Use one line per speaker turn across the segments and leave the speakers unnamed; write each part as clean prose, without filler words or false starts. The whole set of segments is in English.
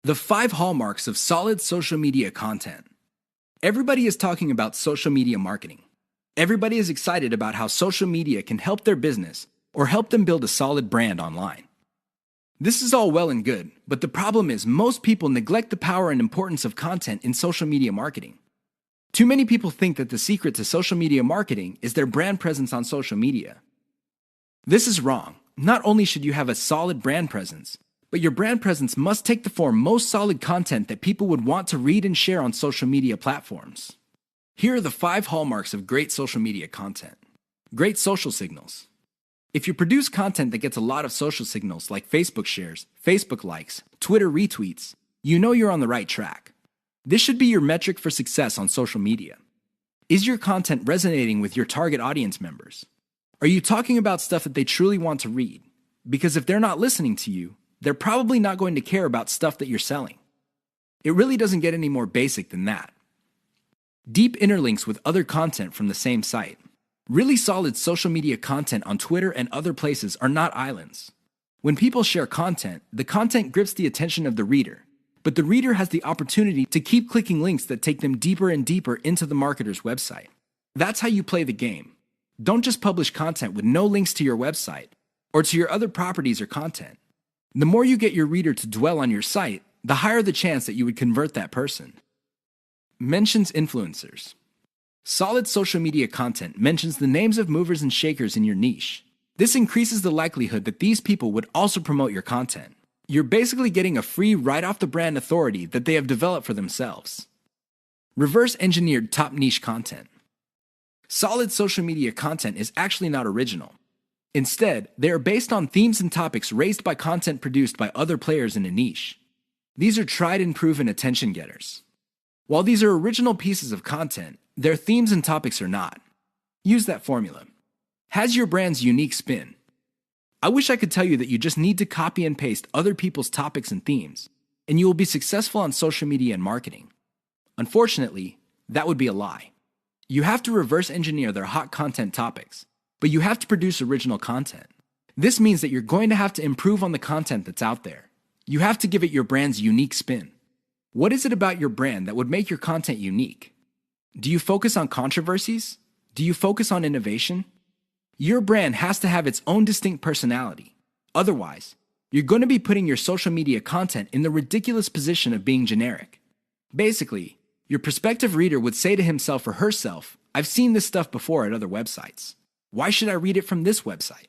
The 5 hallmarks of solid social media content. Everybody is talking about social media marketing. Everybody is excited about how social media can help their business or help them build a solid brand online. This is all well and good, but the problem is most people neglect the power and importance of content in social media marketing. Too many people think that the secret to social media marketing is their brand presence on social media. This is wrong. Not only should you have a solid brand presence, but your brand presence must take the form most solid content that people would want to read and share on social media platforms. Here are the 5 hallmarks of great social media content. Great social signals. If you produce content that gets a lot of social signals like Facebook shares, Facebook likes, Twitter retweets, you know you're on the right track. This should be your metric for success on social media. Is your content resonating with your target audience members? Are you talking about stuff that they truly want to read? Because if they're not listening to you, they're probably not going to care about stuff that you're selling. It really doesn't get any more basic than that. Deep interlinks with other content from the same site. Really solid social media content on Twitter and other places are not islands. When people share content, the content grips the attention of the reader, but the reader has the opportunity to keep clicking links that take them deeper and deeper into the marketer's website. That's how you play the game. Don't just publish content with no links to your website or to your other properties or content. The more you get your reader to dwell on your site, the higher the chance that you would convert that person. Mentions influencers. Solid social media content mentions the names of movers and shakers in your niche. This increases the likelihood that these people would also promote your content. You're basically getting a free right-off-the-brand authority that they have developed for themselves. Reverse-engineered top niche content. Solid social media content is actually not original. Instead, they are based on themes and topics raised by content produced by other players in a niche. These are tried and proven attention getters. While these are original pieces of content, their themes and topics are not. Use that formula. Has your brand's unique spin. I wish I could tell you that you just need to copy and paste other people's topics and themes, and you will be successful on social media and marketing. Unfortunately, that would be a lie. You have to reverse engineer their hot content topics, but you have to produce original content. This means that you're going to have to improve on the content that's out there. You have to give it your brand's unique spin. What is it about your brand that would make your content unique? Do you focus on controversies? Do you focus on innovation? Your brand has to have its own distinct personality. Otherwise, you're going to be putting your social media content in the ridiculous position of being generic. Basically, your prospective reader would say to himself or herself, "I've seen this stuff before at other websites. Why should I read it from this website?"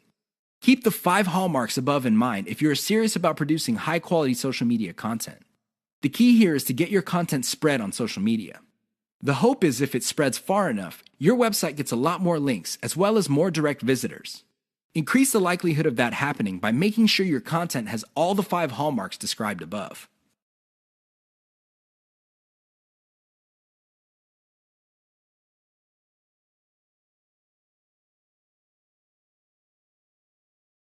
Keep the 5 hallmarks above in mind if you're serious about producing high-quality social media content. The key here is to get your content spread on social media. The hope is if it spreads far enough, your website gets a lot more links as well as more direct visitors. Increase the likelihood of that happening by making sure your content has all the 5 hallmarks described above.